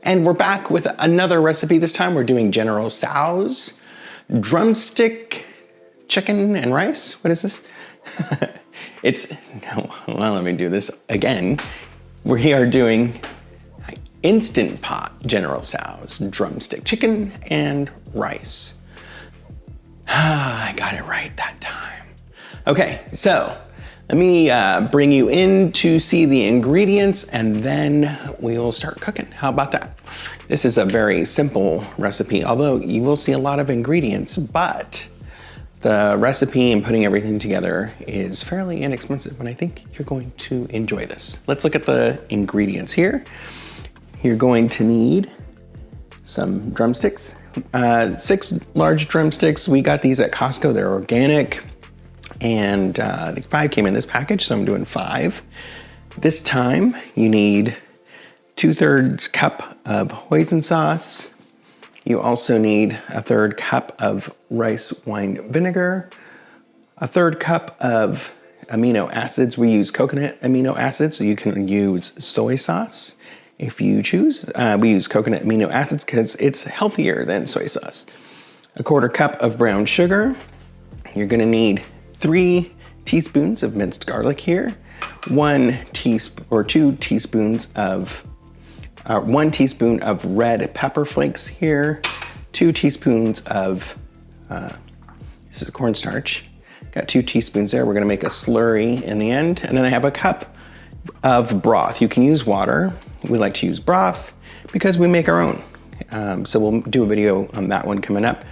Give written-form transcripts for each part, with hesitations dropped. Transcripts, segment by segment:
And we're back with another recipe. This time we're doing General Tso's drumstick chicken and rice. What is this? Well, let me do this again. We are doing Instant Pot General Tso's drumstick chicken and rice. I got it right that time. Okay, so let me bring you in to see the ingredients and then we will start cooking. How about that? This is a very simple recipe, although you will see a lot of ingredients, but the recipe and putting everything together is fairly inexpensive and I think you're going to enjoy this. Let's look at the ingredients here. You're going to need some drumsticks, 6 large drumsticks. We got these at Costco, they're organic. And I think 5 came in this package, so I'm doing 5. This time you need 2/3 cup of hoisin sauce. You also need 1/3 cup of rice wine vinegar, 1/3 cup of amino acids. We use coconut amino acids, so you can use soy sauce if you choose. We use coconut amino acids because it's healthier than soy sauce. 1/4 cup of brown sugar. You're gonna need 3 teaspoons of minced garlic here, 1 teaspoon of red pepper flakes here, 2 teaspoons of, this is cornstarch. Got 2 teaspoons there. We're gonna make a slurry in the end. And then I have a cup of broth. You can use water. We like to use broth because we make our own. So we'll do a video on that one coming up.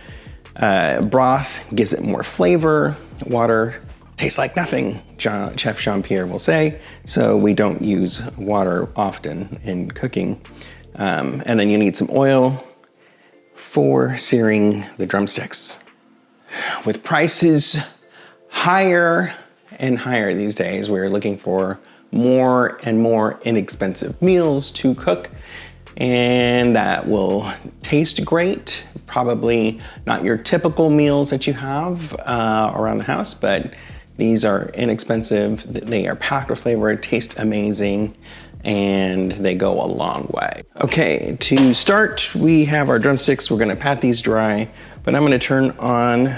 Broth gives it more flavor. Water tastes like nothing, Chef Jean-Pierre will say, so we don't use water often in cooking. And then you need some oil for searing the drumsticks. With prices higher and higher these days, we're looking for more and more inexpensive meals to cook, and that will taste great. Probably not your typical meals that you have around the house, but these are inexpensive. They are packed with flavor, taste amazing, and they go a long way. Okay, to start, we have our drumsticks. We're gonna pat these dry, but I'm gonna turn on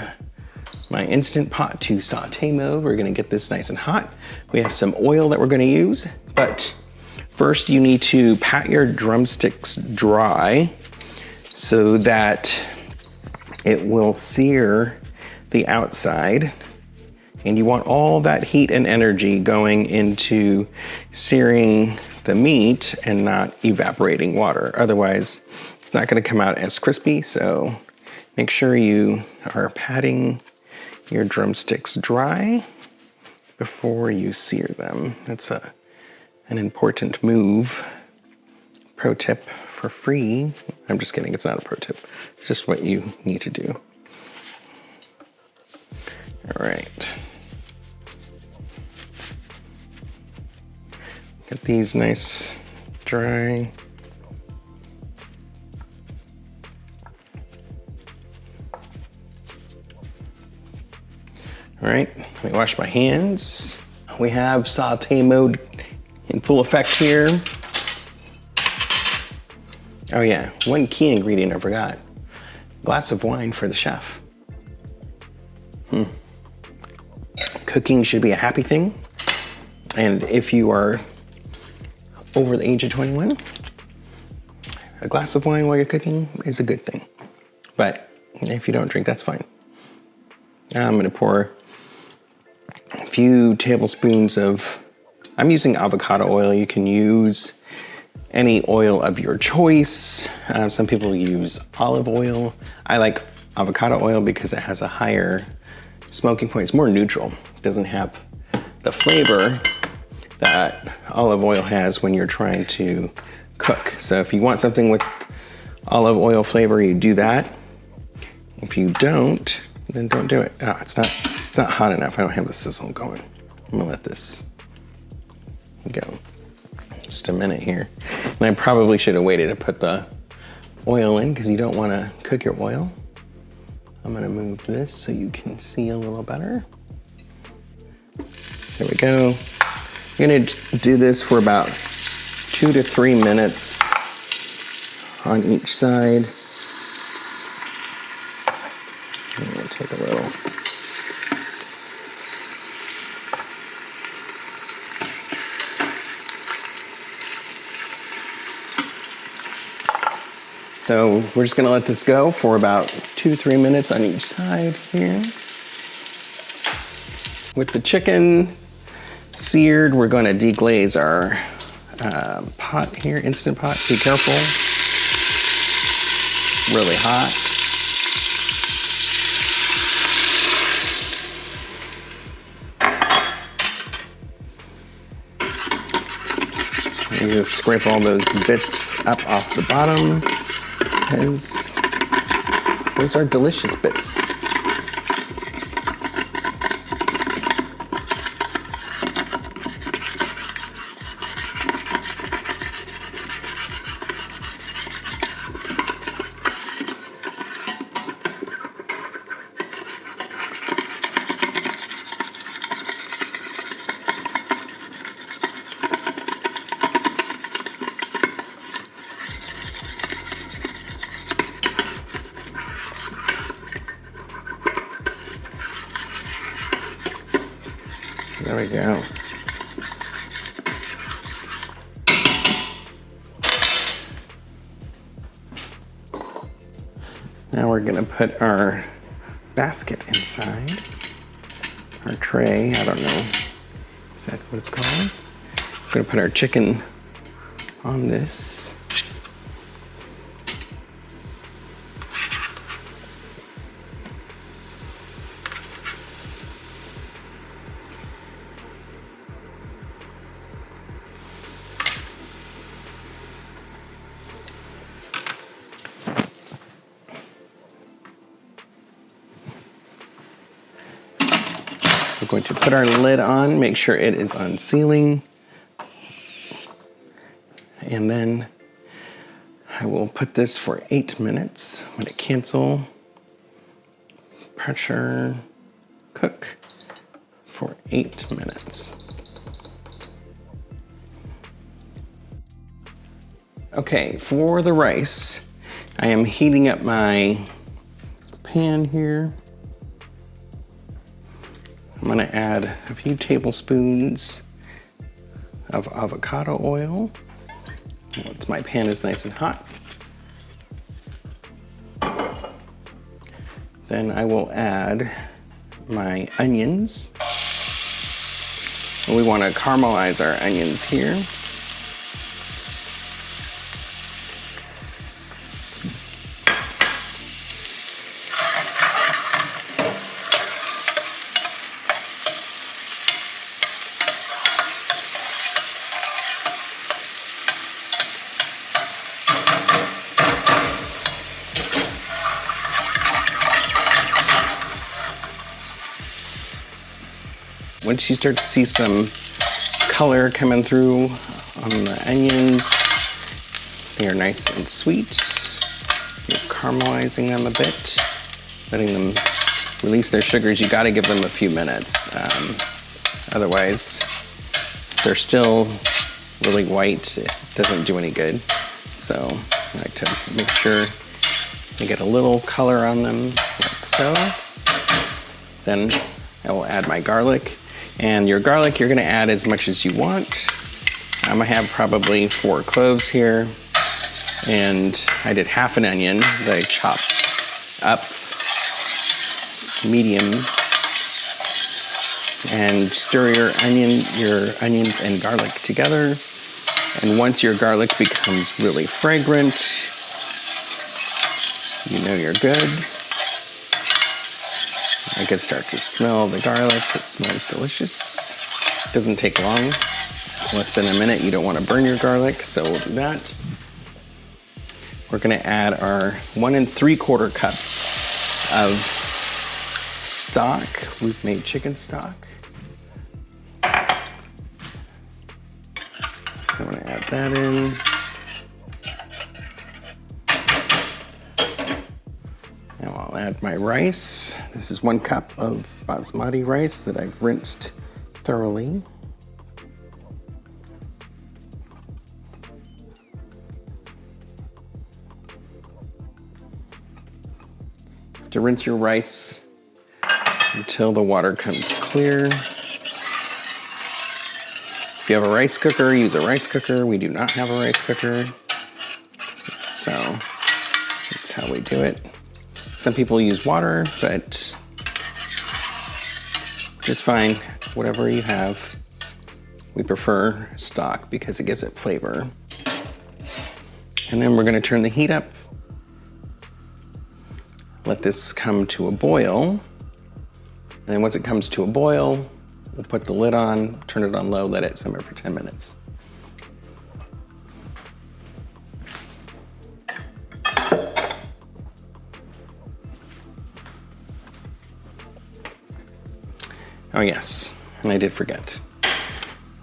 my Instant Pot to saute mode. We're gonna get this nice and hot. We have some oil that we're gonna use, but first you need to pat your drumsticks dry so that it will sear the outside. And you want all that heat and energy going into searing the meat and not evaporating water. Otherwise, it's not gonna come out as crispy, so make sure you are patting your drumsticks dry before you sear them. That's an important move. Pro tip for free. I'm just kidding, it's not a pro tip. It's just what you need to do. All right. Get these nice, dry. All right, let me wash my hands. We have saute mode in full effect here. Oh yeah, one key ingredient I forgot. Glass of wine for the chef. Cooking should be a happy thing. And if you are over the age of 21, a glass of wine while you're cooking is a good thing. But if you don't drink, that's fine. Now I'm gonna pour a few tablespoons of, I'm using avocado oil. You can use any oil of your choice. Some people use olive oil. I like avocado oil because it has a higher smoking point. It's more neutral. It doesn't have the flavor that olive oil has when you're trying to cook. So if you want something with olive oil flavor, you do that. If you don't, then don't do it. Oh, it's not hot enough. I don't have the sizzle going. I'm gonna let this go. Just a minute here. And I probably should have waited to put the oil in because you don't want to cook your oil. I'm gonna move this so you can see a little better. There we go. I'm gonna do this for about 2 to 3 minutes on each side. I'm going to take a little. So we're just going to let this go for about 2-3 minutes on each side here. With the chicken seared, we're going to deglaze our pot here, Instant Pot. Be careful. Really hot. You just scrape all those bits up off the bottom, because those are delicious bits. There we go. Now we're gonna put our basket inside, our tray, I don't know, is that what it's called? We're gonna put our chicken on this. We're going to put our lid on, make sure it is on sealing. And then I will put this for 8 minutes. I'm gonna cancel, pressure, cook for 8 minutes. Okay, for the rice, I am heating up my pan here. I'm gonna add a few tablespoons of avocado oil. Once my pan is nice and hot. Then I will add my onions. We wanna caramelize our onions here. Once you start to see some color coming through on the onions, they are nice and sweet. You're caramelizing them a bit, letting them release their sugars. You gotta give them a few minutes. Otherwise, if they're still really white, it doesn't do any good. So I like to make sure I get a little color on them, like so. Then I will add my garlic. And your garlic, you're gonna add as much as you want. I'm gonna have probably 4 cloves here. And I did half an onion that I chopped up medium. And stir your onions and garlic together. And once your garlic becomes really fragrant, you know you're good. I can start to smell the garlic. It smells delicious. It doesn't take long, less than a minute. You don't want to burn your garlic, so we'll do that. We're gonna add our 1 3/4 cups of stock. We've made chicken stock. So I'm gonna add that in. Now I'll add my rice. This is 1 cup of basmati rice that I've rinsed thoroughly. have to rinse your rice until the water comes clear. If you have a rice cooker, use a rice cooker. We do not have a rice cooker, so that's how we do it. Some people use water, but just fine, whatever you have. We prefer stock because it gives it flavor. And then we're gonna turn the heat up. Let this come to a boil. And then once it comes to a boil, we'll put the lid on, turn it on low, let it simmer for 10 minutes. Oh yes, and I did forget.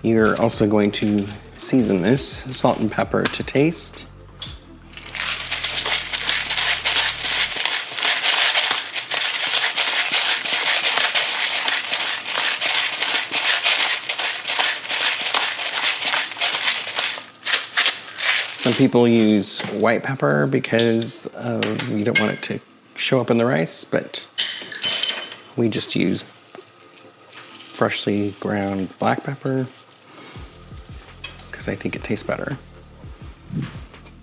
You're also going to season this, salt and pepper to taste. Some people use white pepper because you don't want it to show up in the rice, but we just use freshly ground black pepper because I think it tastes better.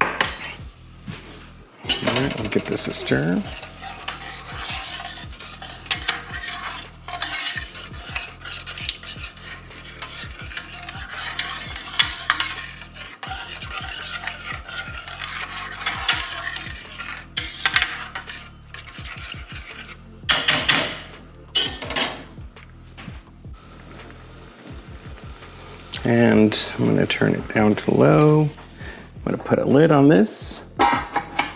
All right, we'll give this a stir. And I'm gonna turn it down to low. I'm gonna put a lid on this,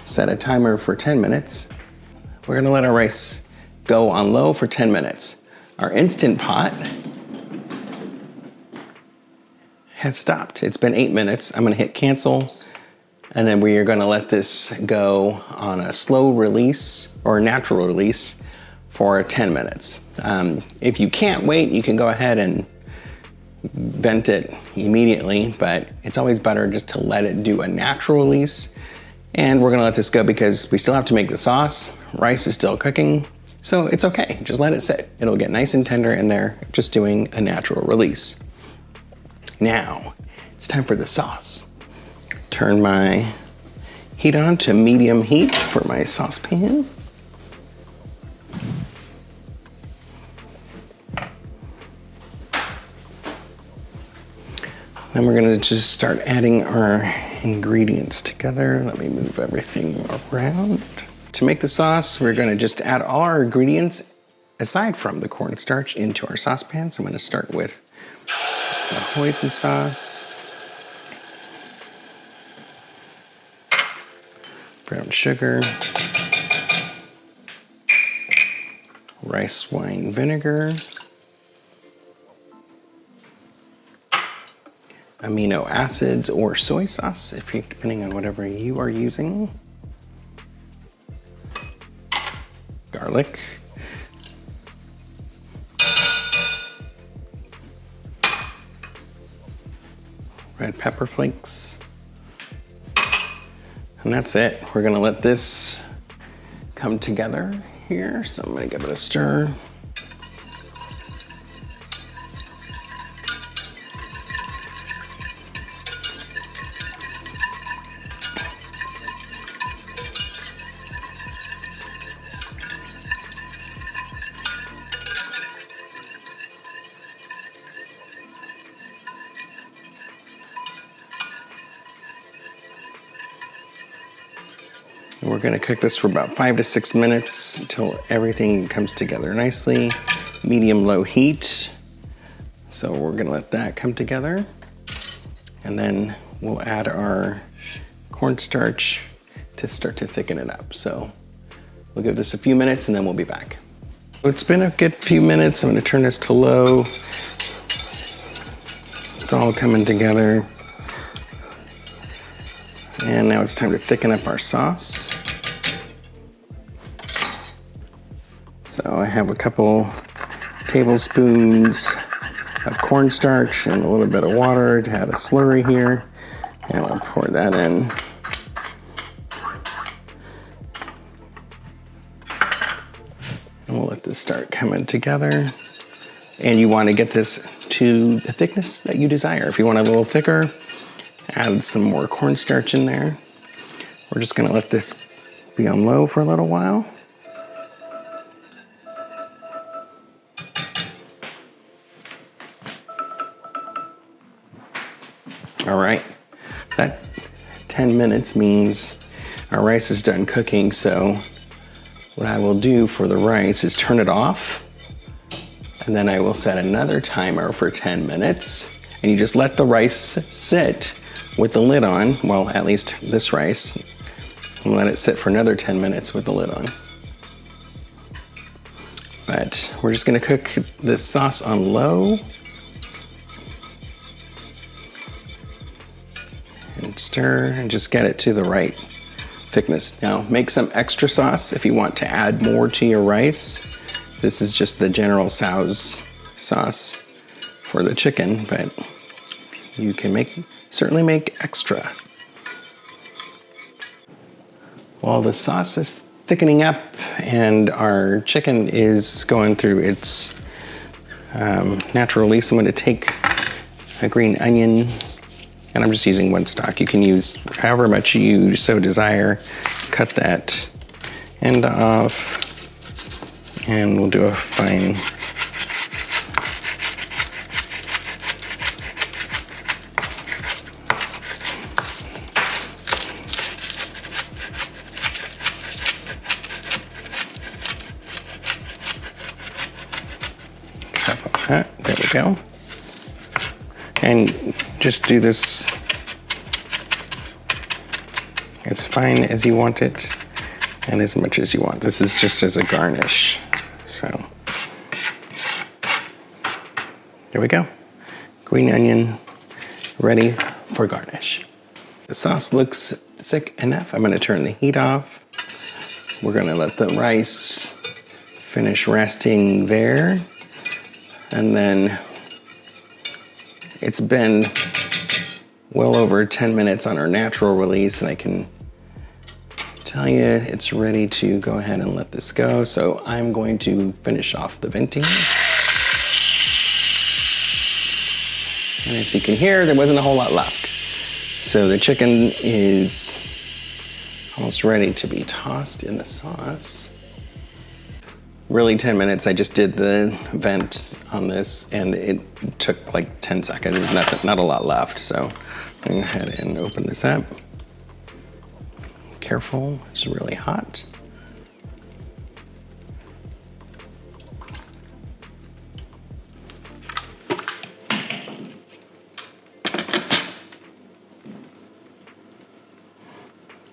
set a timer for 10 minutes. We're gonna let our rice go on low for 10 minutes. Our Instant Pot has stopped. It's been 8 minutes. I'm gonna hit cancel, and then we are gonna let this go on a slow release or natural release for 10 minutes. If you can't wait, you can go ahead and vent it immediately, but it's always better just to let it do a natural release. And we're gonna let this go because we still have to make the sauce. Rice is still cooking, so it's okay. Just let it sit. It'll get nice and tender in there, just doing a natural release. Now, it's time for the sauce. Turn my heat on to medium heat for my saucepan. Then we're gonna just start adding our ingredients together. Let me move everything around. To make the sauce, we're gonna just add all our ingredients aside from the cornstarch into our saucepan. So I'm gonna start with the hoisin sauce, brown sugar, rice wine vinegar, amino acids or soy sauce, depending on whatever you are using. Garlic. Red pepper flakes. And that's it. We're gonna let this come together here. So I'm gonna give it a stir. We're gonna cook this for about 5 to 6 minutes until everything comes together nicely. Medium-low heat. So we're gonna let that come together. And then we'll add our cornstarch to start to thicken it up. So we'll give this a few minutes and then we'll be back. It's been a good few minutes. I'm gonna turn this to low. It's all coming together. And now it's time to thicken up our sauce. So I have a couple tablespoons of cornstarch and a little bit of water to add a slurry here. And I'll pour that in. And we'll let this start coming together. And you want to get this to the thickness that you desire. If you want it a little thicker, add some more cornstarch in there. We're just gonna let this be on low for a little while. All right, that 10 minutes means our rice is done cooking, so what I will do for the rice is turn it off, and then I will set another timer for 10 minutes, and you just let the rice sit with the lid on, well, at least this rice, and let it sit for another 10 minutes with the lid on. But we're just gonna cook this sauce on low. And stir and just get it to the right thickness. Now make some extra sauce if you want to add more to your rice. This is just the General Tso's sauce for the chicken, but you can certainly make extra. While the sauce is thickening up and our chicken is going through its natural release, I'm going to take a green onion. And I'm just using one stalk. You can use however much you so desire. Cut that end off, and we'll do a fine cut off that. There we go. And just do this as fine as you want it and as much as you want. This is just as a garnish. So there we go. Green onion ready for garnish. The sauce looks thick enough. I'm gonna turn the heat off. We're gonna let the rice finish resting there. And then it's been well over 10 minutes on our natural release, and I can tell you it's ready to go ahead and let this go. So I'm going to finish off the venting. And as you can hear, there wasn't a whole lot left. So the chicken is almost ready to be tossed in the sauce. Really 10 minutes, I just did the vent on this and it took like 10 seconds. There's not a lot left, so I'm gonna go ahead and open this up. Careful, it's really hot.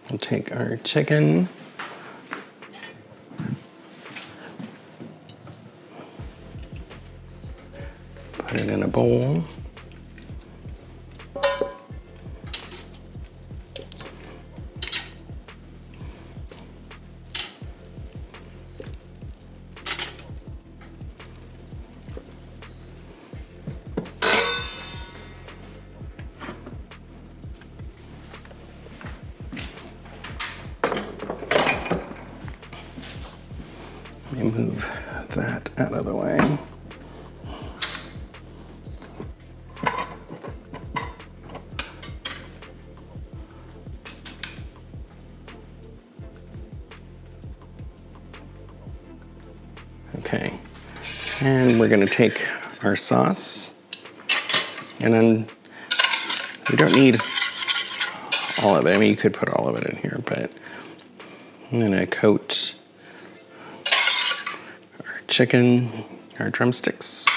We'll take our chicken. Put it in a bowl. Let me move that out of the way. Okay, and we're gonna take our sauce, and then you don't need all of it. I mean, you could put all of it in here, but I'm gonna coat our chicken, our drumsticks.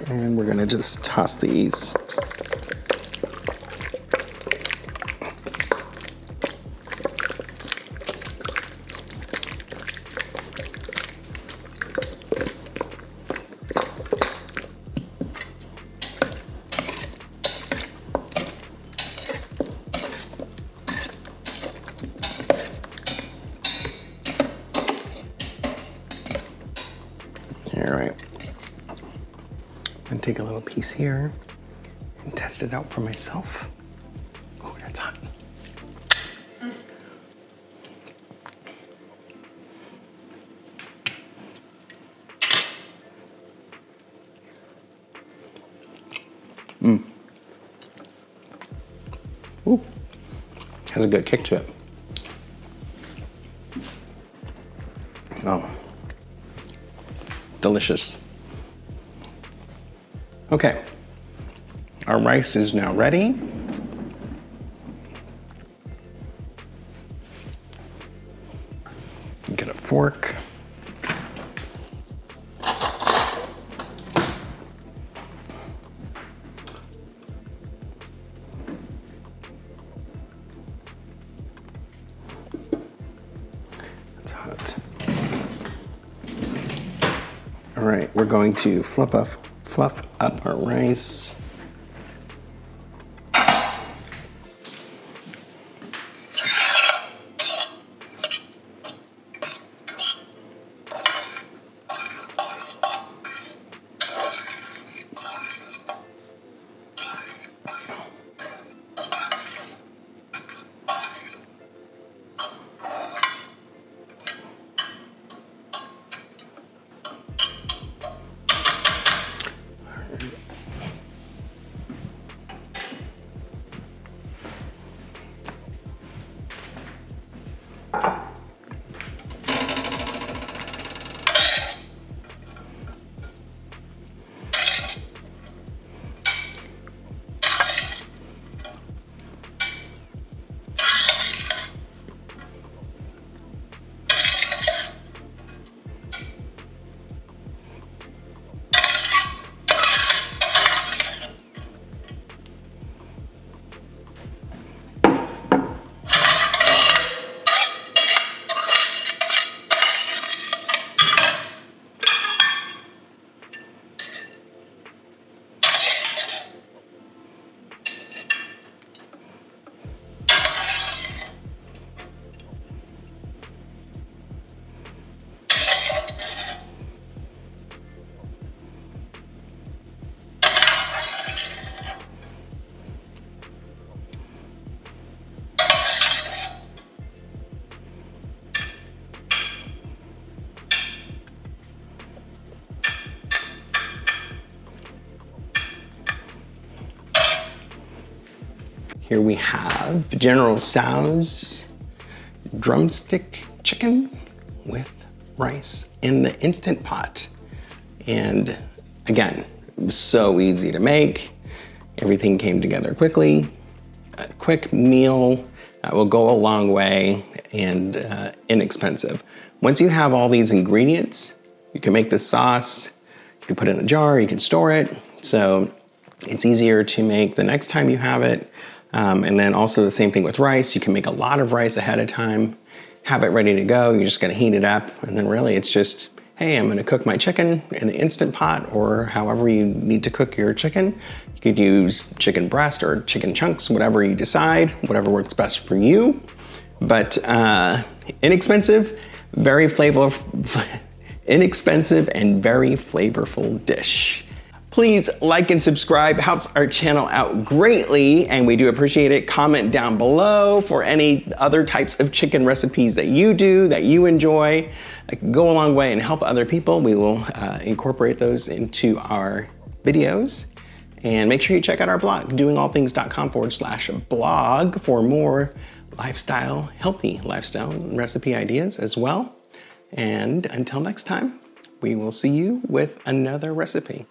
And we're gonna just toss these. All right. I'm gonna take a little piece here. and test it out for myself. Oh, that's hot. Ooh, has a good kick to it. Oh, delicious. Okay, our rice is now ready. Get a fork. That's hot. All right, we're going to fluff up our rice. Here we have General Tso's drumstick chicken with rice in the Instant Pot. And again, it was so easy to make. Everything came together quickly. A quick meal that will go a long way and inexpensive. Once you have all these ingredients, you can make this sauce, you can put it in a jar, you can store it. So it's easier to make the next time you have it. And then also the same thing with rice. You can make a lot of rice ahead of time, have it ready to go. You're just gonna heat it up. And then really it's just, hey, I'm gonna cook my chicken in the Instant Pot, or however you need to cook your chicken. You could use chicken breast or chicken chunks, whatever you decide, whatever works best for you. But inexpensive, very inexpensive and very flavorful dish. Please like and subscribe, helps our channel out greatly, and we do appreciate it. Comment down below for any other types of chicken recipes that you do, that you enjoy. Go a long way and help other people. We will incorporate those into our videos. And make sure you check out our blog, doingallthings.com/blog, for more lifestyle, healthy lifestyle recipe ideas as well. And until next time, we will see you with another recipe.